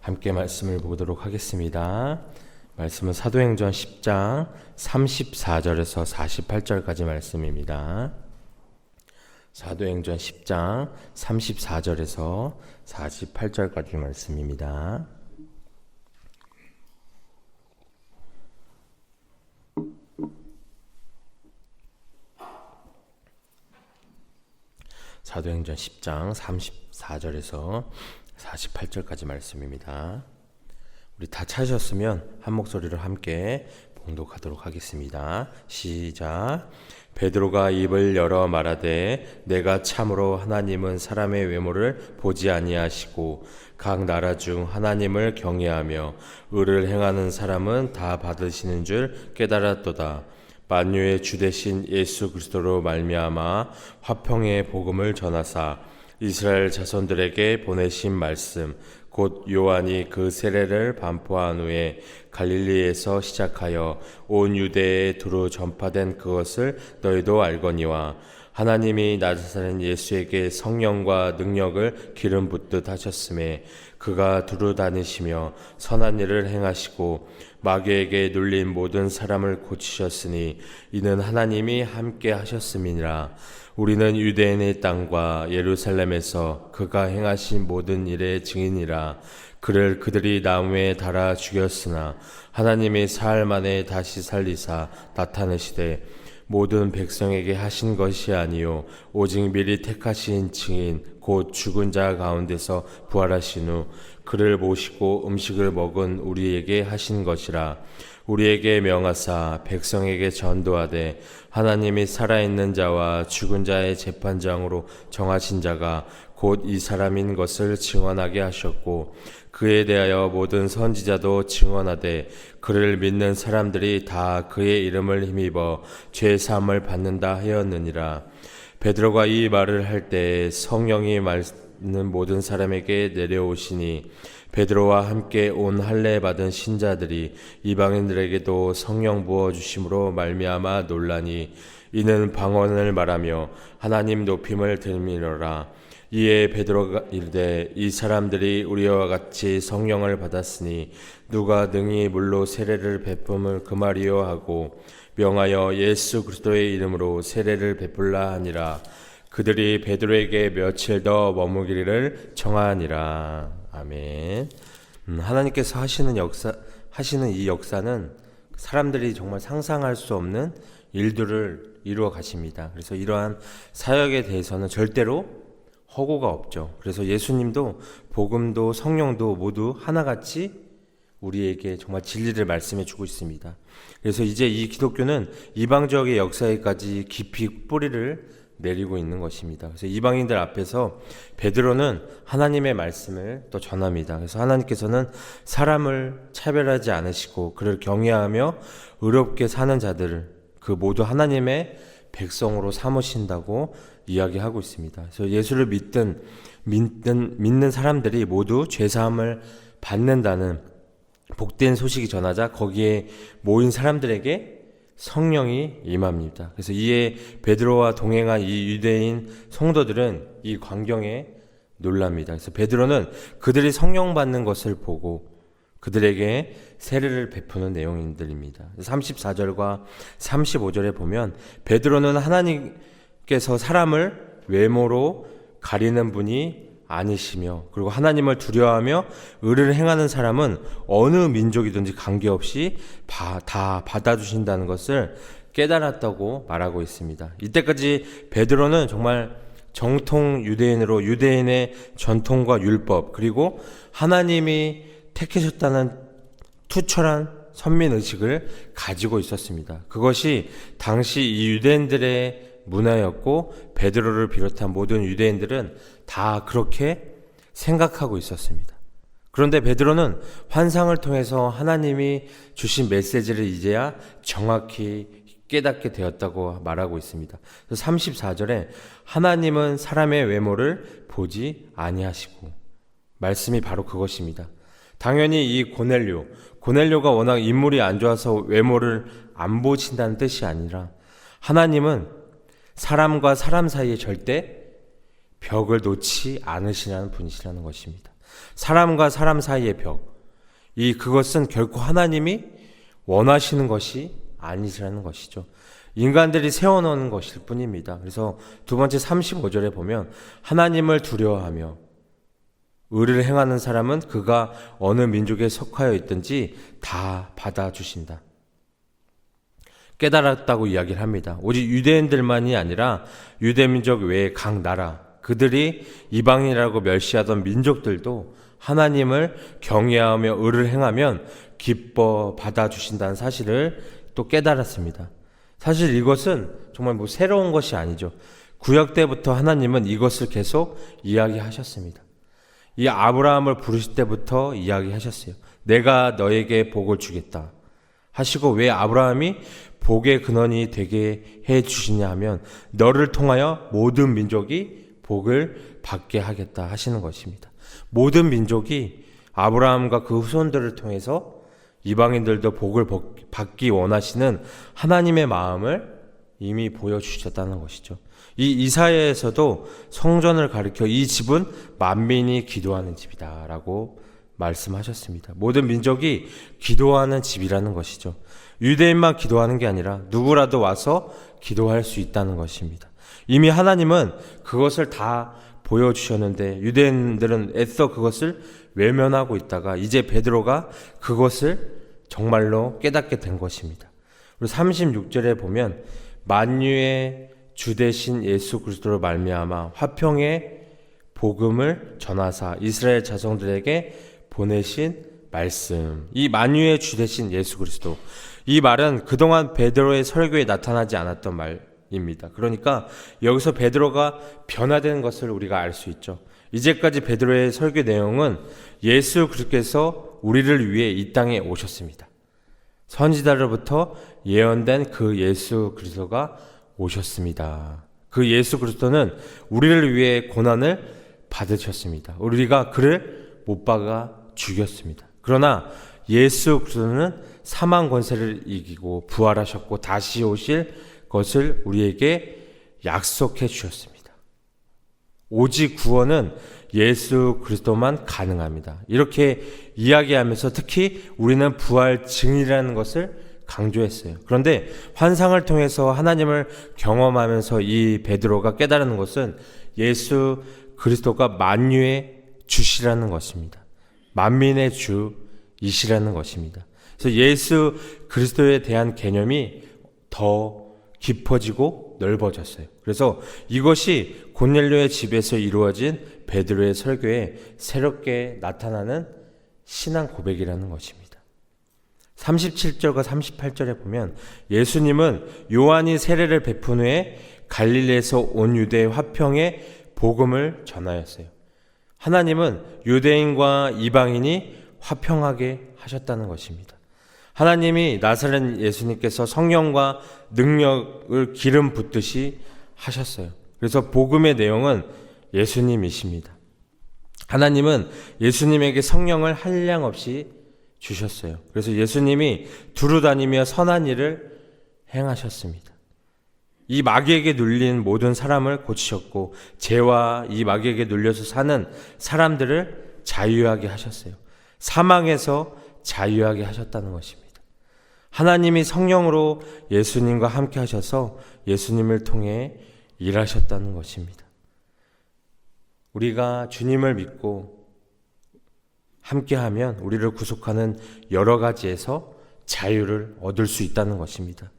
함께 말씀을 보도록 하겠습니다. 말씀은 사도행전 10장 34절에서 48절까지 말씀입니다. 사도행전 10장 34절에서 48절까지 말씀입니다. 사도행전 10장 34절에서 48절까지 말씀입니다. 우리 다 찾으셨으면 한 목소리로 함께 봉독하도록 하겠습니다. 시작. 베드로가 입을 열어 말하되 내가 참으로 하나님은 사람의 외모를 보지 아니하시고 각 나라 중 하나님을 경외하며 의를 행하는 사람은 다 받으시는 줄 깨달았도다. 만유의 주 되신 예수 그리스도로 말미암아 화평의 복음을 전하사 이스라엘 자손들에게 보내신 말씀 곧 요한이 그 세례를 반포한 후에 갈릴리에서 시작하여 온 유대에 두루 전파된 그것을 너희도 알거니와 하나님이 나사렛 예수에게 성령과 능력을 기름 붓듯 하셨음에 그가 두루 다니시며 선한 일을 행하시고 마귀에게 눌린 모든 사람을 고치셨으니 이는 하나님이 함께 하셨음이니라. 우리는 유대인의 땅과 예루살렘에서 그가 행하신 모든 일의 증인이라. 그를 그들이 나무에 달아 죽였으나 하나님이 사흘 만에 다시 살리사 나타내시되 모든 백성에게 하신 것이 아니요 오직 미리 택하신 증인 곧 죽은 자 가운데서 부활하신 후 그를 모시고 음식을 먹은 우리에게 하신 것이라. 우리에게 명하사 백성에게 전도하되 하나님이 살아있는 자와 죽은 자의 재판장으로 정하신 자가 곧 이 사람인 것을 증언하게 하셨고 그에 대하여 모든 선지자도 증언하되 그를 믿는 사람들이 다 그의 이름을 힘입어 죄 사함을 받는다 하였느니라. 베드로가 이 말을 할 때 성령이 많은 모든 사람에게 내려오시니 베드로와 함께 온 할례 받은 신자들이 이방인들에게도 성령 부어 주심으로 말미암아 놀라니 이는 방언을 말하며 하나님 높임을 들미노라. 이에 베드로가 이르되 이 사람들이 우리와 같이 성령을 받았으니 누가 능히 물로 세례를 베품을 금하리요 하고 명하여 예수 그리스도의 이름으로 세례를 베풀라 하니라. 그들이 베드로에게 며칠 더 머무기를 정하니라. 아멘. 하나님께서 하시는 이 역사는 사람들이 정말 상상할 수 없는 일들을 이루어 가십니다. 그래서 이러한 사역에 대해서는 절대로 허구가 없죠. 그래서 예수님도 복음도 성령도 모두 하나같이 우리에게 정말 진리를 말씀해 주고 있습니다. 그래서 이제 이 기독교는 이방 지역의 역사에까지 깊이 뿌리를 내리고 있는 것입니다. 그래서 이방인들 앞에서 베드로는 하나님의 말씀을 또 전합니다. 그래서 하나님께서는 사람을 차별하지 않으시고 그를 경외하며 의롭게 사는 자들을 그 모두 하나님의 백성으로 삼으신다고 이야기하고 있습니다. 그래서 예수를 믿는 사람들이 모두 죄사함을 받는다는 복된 소식이 전하자 거기에 모인 사람들에게 성령이 임합니다. 그래서 이에 베드로와 동행한 이 유대인 성도들은 이 광경에 놀랍니다. 그래서 베드로는 그들이 성령 받는 것을 보고 그들에게 세례를 베푸는 내용들입니다. 34절과 35절에 보면 베드로는 하나님께서 사람을 외모로 가리는 분이 아니시며 그리고 하나님을 두려워하며 의를 행하는 사람은 어느 민족이든지 관계없이 다 받아주신다는 것을 깨달았다고 말하고 있습니다. 이때까지 베드로는 정말 정통 유대인으로 유대인의 전통과 율법 그리고 하나님이 택하셨다는 투철한 선민의식을 가지고 있었습니다. 그것이 당시 이 유대인들의 문화였고 베드로를 비롯한 모든 유대인들은 다 그렇게 생각하고 있었습니다. 그런데 베드로는 환상을 통해서 하나님이 주신 메시지를 이제야 정확히 깨닫게 되었다고 말하고 있습니다. 34절에 하나님은 사람의 외모를 보지 아니하시고 말씀이 바로 그것입니다. 당연히 이 고넬료가 워낙 인물이 안 좋아서 외모를 안 보신다는 뜻이 아니라 하나님은 사람과 사람 사이에 절대 벽을 놓지 않으시라는 분이시라는 것입니다. 사람과 사람 사이의 벽. 그것은 결코 하나님이 원하시는 것이 아니라는 것이죠. 인간들이 세워놓은 것일 뿐입니다. 그래서 두 번째 35절에 보면 하나님을 두려워하며 의를 행하는 사람은 그가 어느 민족에 속하여 있든지 다 받아주신다. 깨달았다고 이야기를 합니다. 오직 유대인들만이 아니라 유대민족 외의 각 나라, 그들이 이방인이라고 멸시하던 민족들도 하나님을 경외하며 의를 행하면 기뻐 받아주신다는 사실을 또 깨달았습니다. 사실 이것은 정말 새로운 것이 아니죠. 구약 때부터 하나님은 이것을 계속 이야기하셨습니다. 이 아브라함을 부르실 때부터 이야기하셨어요. 내가 너에게 복을 주겠다 하시고, 왜 아브라함이 복의 근원이 되게 해 주시냐 하면 너를 통하여 모든 민족이 복을 받게 하겠다 하시는 것입니다. 모든 민족이 아브라함과 그 후손들을 통해서 이방인들도 복을 받기 원하시는 하나님의 마음을 이미 보여주셨다는 것이죠. 이 이사야에서도 성전을 가리켜 이 집은 만민이 기도하는 집이다 라고 말씀하셨습니다. 모든 민족이 기도하는 집이라는 것이죠. 유대인만 기도하는 게 아니라 누구라도 와서 기도할 수 있다는 것입니다. 이미 하나님은 그것을 다 보여주셨는데 유대인들은 애써 그것을 외면하고 있다가 이제 베드로가 그것을 정말로 깨닫게 된 것입니다. 그리고 36절에 보면 만유의 주 되신 예수 그리스도로 말미암아 화평의 복음을 전하사 이스라엘 자손들에게 보내신 말씀. 이 만유의 주 되신 예수 그리스도. 이 말은 그동안 베드로의 설교에 나타나지 않았던 말입니다. 그러니까 여기서 베드로가 변화되는 것을 우리가 알 수 있죠. 이제까지 베드로의 설교 내용은 예수 그리스도께서 우리를 위해 이 땅에 오셨습니다. 선지자로부터 예언된 그 예수 그리스도가 오셨습니다. 그 예수 그리스도는 우리를 위해 고난을 받으셨습니다. 우리가 그를 못 박아 죽였습니다. 그러나 예수 그리스도는 사망 권세를 이기고 부활하셨고 다시 오실 것을 우리에게 약속해 주셨습니다. 오직 구원은 예수 그리스도만 가능합니다. 이렇게 이야기하면서 특히 우리는 부활 증인이라는 것을 강조했어요. 그런데 환상을 통해서 하나님을 경험하면서 이 베드로가 깨달은 것은 예수 그리스도가 만유의 주시라는 것입니다. 만민의 주이시라는 것입니다. 그래서 예수 그리스도에 대한 개념이 더 깊어지고 넓어졌어요. 그래서 이것이 고넬료의 집에서 이루어진 베드로의 설교에 새롭게 나타나는 신앙 고백이라는 것입니다. 37절과 38절에 보면 예수님은 요한이 세례를 베푼 후에 갈릴리에서 온 유대의 화평의 복음을 전하였어요. 하나님은 유대인과 이방인이 화평하게 하셨다는 것입니다. 하나님이 나사렛 예수님께서 성령과 능력을 기름 붓듯이 하셨어요. 그래서 복음의 내용은 예수님이십니다. 하나님은 예수님에게 성령을 한량없이 주셨어요. 그래서 예수님이 두루다니며 선한 일을 행하셨습니다. 이 마귀에게 눌린 모든 사람을 고치셨고 죄와 이 마귀에게 눌려서 사는 사람들을 자유하게 하셨어요. 사망에서 자유하게 하셨다는 것입니다. 하나님이 성령으로 예수님과 함께 하셔서 예수님을 통해 일하셨다는 것입니다. 우리가 주님을 믿고 함께하면 우리를 구속하는 여러 가지에서 자유를 얻을 수 있다는 것입니다.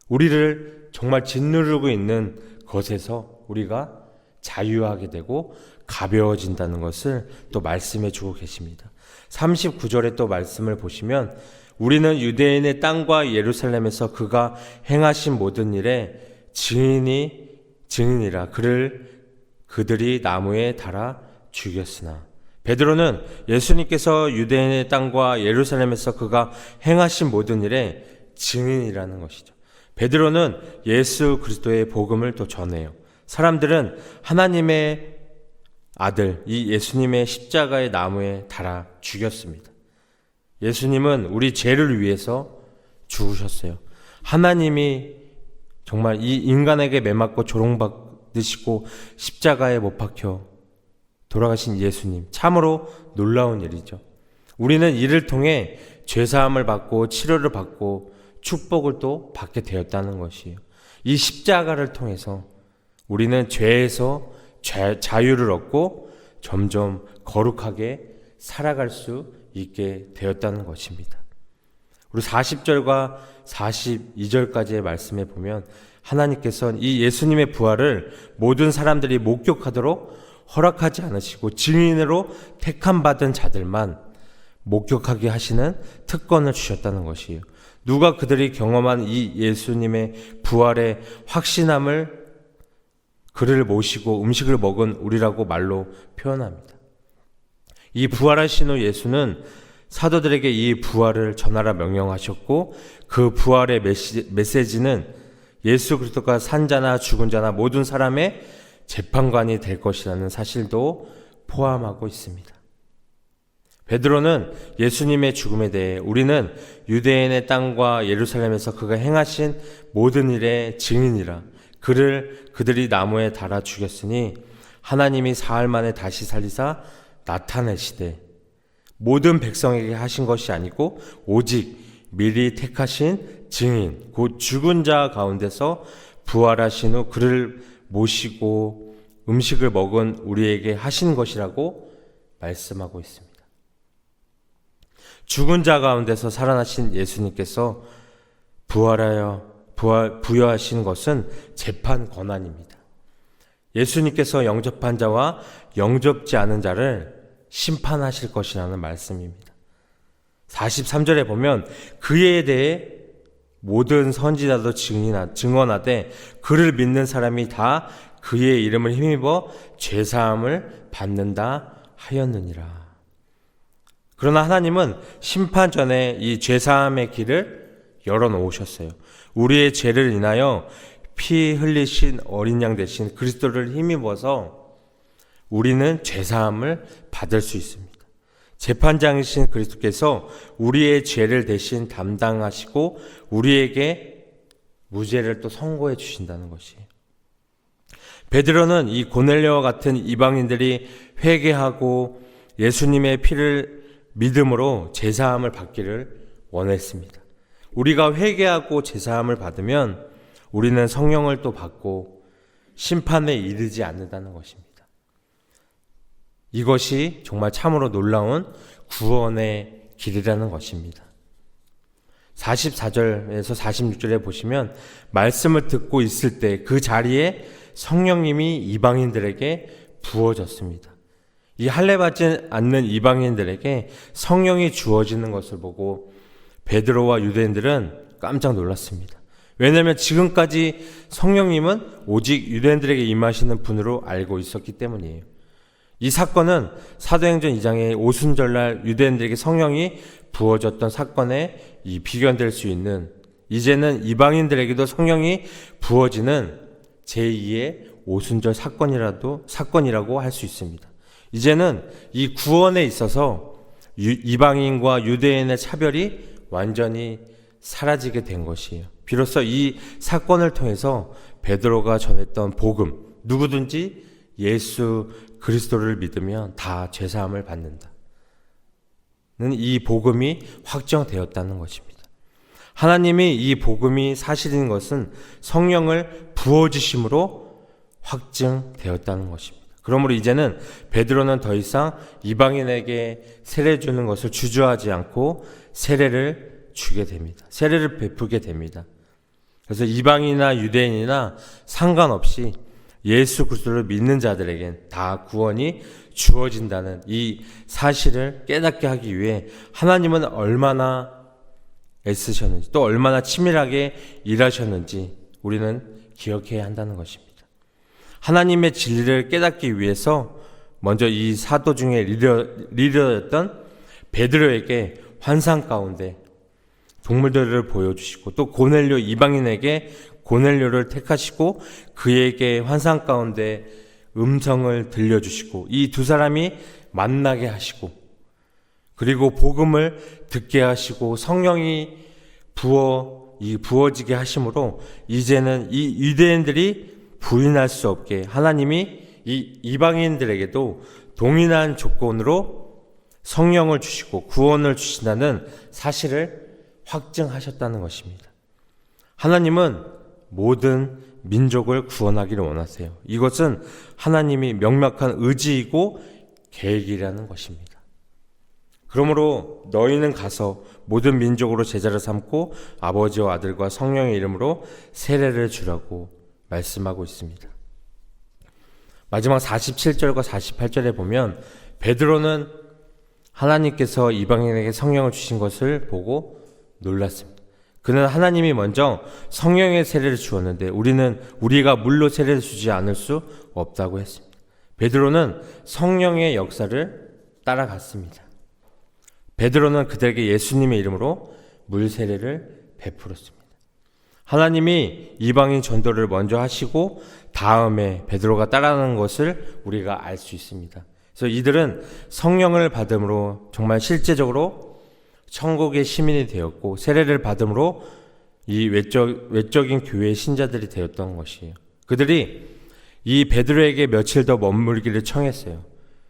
우리를 정말 짓누르고 있는 것에서 우리가 자유하게 되고 가벼워진다는 것을 또 말씀해 주고 계십니다. 39절에 또 말씀을 보시면 우리는 유대인의 땅과 예루살렘에서 그가 행하신 모든 일에 증인이라 그들이 나무에 달아 죽였으나. 베드로는 예수님께서 유대인의 땅과 예루살렘에서 그가 행하신 모든 일에 증인이라는 것이죠. 베드로는 예수 그리스도의 복음을 또 전해요. 사람들은 하나님의 아들, 이 예수님의 십자가의 나무에 달아 죽였습니다. 예수님은 우리 죄를 위해서 죽으셨어요. 하나님이 정말 이 인간에게 매맞고 조롱받으시고 십자가에 못 박혀 돌아가신 예수님, 참으로 놀라운 일이죠. 우리는 이를 통해 죄사함을 받고 치료를 받고 축복을 또 받게 되었다는 것이에요. 이 십자가를 통해서 우리는 죄에서 자유를 얻고 점점 거룩하게 살아갈 수 있게 되었다는 것입니다. 우리 40절과 42절까지의 말씀에 보면 하나님께서는 이 예수님의 부활을 모든 사람들이 목격하도록 허락하지 않으시고 증인으로 택함받은 자들만 목격하게 하시는 특권을 주셨다는 것이에요. 누가 그들이 경험한 이 예수님의 부활의 확신함을 그를 모시고 음식을 먹은 우리라고 말로 표현합니다. 이 부활하신 후 예수는 사도들에게 이 부활을 전하라 명령하셨고 그 부활의 메시지는 예수 그리스도가 산 자나 죽은 자나 모든 사람의 재판관이 될 것이라는 사실도 포함하고 있습니다. 베드로는 예수님의 죽음에 대해 우리는 유대인의 땅과 예루살렘에서 그가 행하신 모든 일의 증인이라 그들이 나무에 달아 죽였으니 하나님이 사흘 만에 다시 살리사 나타내시되 모든 백성에게 하신 것이 아니고 오직 미리 택하신 증인 곧 죽은 자 가운데서 부활하신 후 그를 모시고 음식을 먹은 우리에게 하신 것이라고 말씀하고 있습니다. 죽은 자 가운데서 살아나신 예수님께서 부여하신 것은 재판 권한입니다. 예수님께서 영접한 자와 영접지 않은 자를 심판하실 것이라는 말씀입니다. 43절에 보면 그에 대해 모든 선지자도 증언하되 그를 믿는 사람이 다 그의 이름을 힘입어 죄사함을 받는다 하였느니라. 그러나 하나님은 심판 전에 이 죄사함의 길을 열어놓으셨어요. 우리의 죄를 인하여 피 흘리신 어린 양 대신 그리스도를 힘입어서 우리는 죄사함을 받을 수 있습니다. 재판장이신 그리스도께서 우리의 죄를 대신 담당하시고 우리에게 무죄를 또 선고해 주신다는 것이에요. 베드로는 이 고넬료와 같은 이방인들이 회개하고 예수님의 피를 믿음으로 제사함을 받기를 원했습니다. 우리가 회개하고 제사함을 받으면 우리는 성령을 또 받고 심판에 이르지 않는다는 것입니다. 이것이 정말 참으로 놀라운 구원의 길이라는 것입니다. 44절에서 46절에 보시면 말씀을 듣고 있을 때 그 자리에 성령님이 이방인들에게 부어졌습니다. 이 할례받지 않는 이방인들에게 성령이 주어지는 것을 보고 베드로와 유대인들은 깜짝 놀랐습니다. 왜냐하면 지금까지 성령님은 오직 유대인들에게 임하시는 분으로 알고 있었기 때문이에요. 이 사건은 사도행전 2장의 오순절날 유대인들에게 성령이 부어졌던 사건에 비견될 수 있는, 이제는 이방인들에게도 성령이 부어지는 제2의 오순절 사건이라고 할 수 있습니다. 이제는 이 구원에 있어서 이방인과 유대인의 차별이 완전히 사라지게 된 것이에요. 비로소 이 사건을 통해서 베드로가 전했던 복음, 누구든지 예수 그리스도를 믿으면 다 죄사함을 받는다. 이 복음이 확정되었다는 것입니다. 하나님이 이 복음이 사실인 것은 성령을 부어주심으로 확증되었다는 것입니다. 그러므로 이제는 베드로는 더 이상 이방인에게 세례 주는 것을 주저하지 않고 세례를 주게 됩니다. 세례를 베풀게 됩니다. 그래서 이방인이나 유대인이나 상관없이 예수 그리스도를 믿는 자들에겐 다 구원이 주어진다는 이 사실을 깨닫게 하기 위해 하나님은 얼마나 애쓰셨는지 또 얼마나 치밀하게 일하셨는지 우리는 기억해야 한다는 것입니다. 하나님의 진리를 깨닫기 위해서 먼저 이 사도 중에 리더였던 베드로에게 환상 가운데 동물들을 보여주시고 또 고넬료 이방인에게 고넬료를 택하시고 그에게 환상 가운데 음성을 들려주시고 이 두 사람이 만나게 하시고 그리고 복음을 듣게 하시고 성령이 부어지게 하심으로 이제는 이 유대인들이 부인할 수 없게 하나님이 이 이방인들에게도 동일한 조건으로 성령을 주시고 구원을 주신다는 사실을 확증하셨다는 것입니다. 하나님은 모든 민족을 구원하기를 원하세요. 이것은 하나님이 명확한 의지이고 계획이라는 것입니다. 그러므로 너희는 가서 모든 민족으로 제자를 삼고 아버지와 아들과 성령의 이름으로 세례를 주라고 말씀하고 있습니다. 마지막 47절과 48절에 보면 베드로는 하나님께서 이방인에게 성령을 주신 것을 보고 놀랐습니다. 그는 하나님이 먼저 성령의 세례를 주었는데 우리가 물로 세례를 주지 않을 수 없다고 했습니다. 베드로는 성령의 역사를 따라갔습니다. 베드로는 그들에게 예수님의 이름으로 물 세례를 베풀었습니다. 하나님이 이방인 전도를 먼저 하시고 다음에 베드로가 따라가는 것을 우리가 알 수 있습니다. 그래서 이들은 성령을 받음으로 정말 실제적으로 천국의 시민이 되었고 세례를 받음으로 이 외적인 교회의 신자들이 되었던 것이에요. 그들이 이 베드로에게 며칠 더 머물기를 청했어요.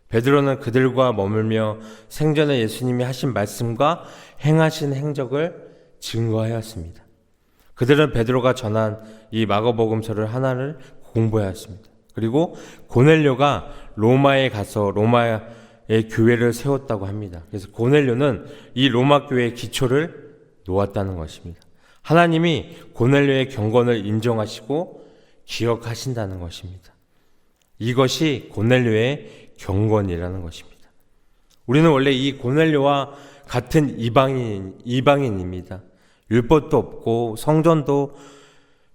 베드로는 그들과 머물며 생전에 예수님이 하신 말씀과 행하신 행적을 증거하였습니다. 그들은 베드로가 전한 이 마가복음서를 하나를 공부하였습니다. 그리고 고넬료가 로마에 가서 로마의 교회를 세웠다고 합니다. 그래서 고넬료는 이 로마 교회의 기초를 놓았다는 것입니다. 하나님이 고넬료의 경건을 인정하시고 기억하신다는 것입니다. 이것이 고넬료의 경건이라는 것입니다. 우리는 원래 이 고넬료와 같은 이방인입니다. 율법도 없고 성전도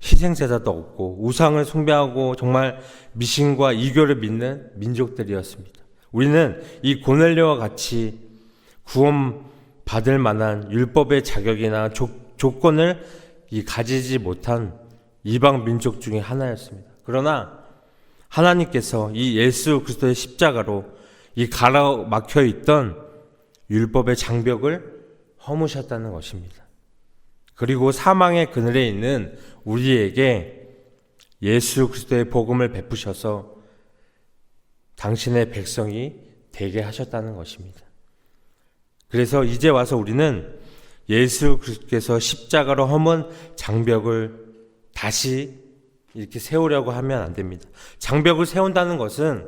희생제사도 없고 우상을 숭배하고 정말 미신과 이교를 믿는 민족들이었습니다. 우리는 이 고넬료와 같이 구원받을 만한 율법의 자격이나 조건을 가지지 못한 이방 민족 중에 하나였습니다. 그러나 하나님께서 이 예수 그리스도의 십자가로 이 가로막혀 있던 율법의 장벽을 허무셨다는 것입니다. 그리고 사망의 그늘에 있는 우리에게 예수 그리스도의 복음을 베푸셔서 당신의 백성이 되게 하셨다는 것입니다. 그래서 이제 와서 우리는 예수 그리스도께서 십자가로 허문 장벽을 다시 이렇게 세우려고 하면 안 됩니다. 장벽을 세운다는 것은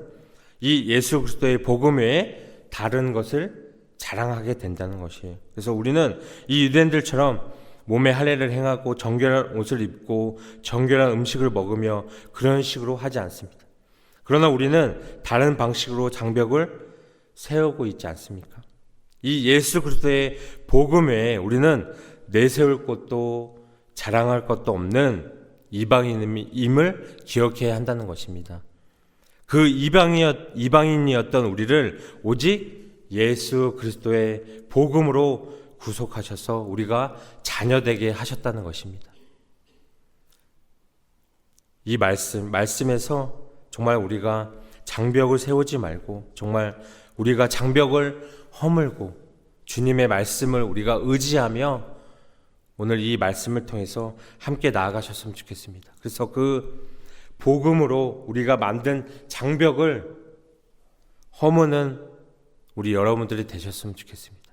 이 예수 그리스도의 복음 외에 다른 것을 자랑하게 된다는 것이에요. 그래서 우리는 이 유대인들처럼 몸에 할례를 행하고 정결한 옷을 입고 정결한 음식을 먹으며 그런 식으로 하지 않습니다. 그러나 우리는 다른 방식으로 장벽을 세우고 있지 않습니까? 이 예수 그리스도의 복음 외에 우리는 내세울 것도 자랑할 것도 없는 이방인임을 기억해야 한다는 것입니다. 그 이방인이었던 우리를 오직 예수 그리스도의 복음으로 구속하셔서 우리가 자녀되게 하셨다는 것입니다. 이 말씀에서 정말 우리가 장벽을 세우지 말고 정말 우리가 장벽을 허물고 주님의 말씀을 우리가 의지하며 오늘 이 말씀을 통해서 함께 나아가셨으면 좋겠습니다. 그래서 그 복음으로 우리가 만든 장벽을 허무는 우리 여러분들이 되셨으면 좋겠습니다.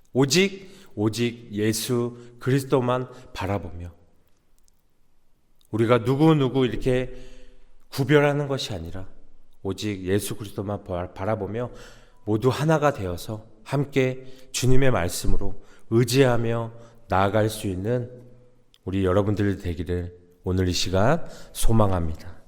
오직 예수 그리스도만 바라보며 우리가 누구 이렇게 구별하는 것이 아니라 오직 예수 그리스도만 바라보며 모두 하나가 되어서 함께 주님의 말씀으로 의지하며 나아갈 수 있는 우리 여러분들이 되기를 오늘 이 시간 소망합니다.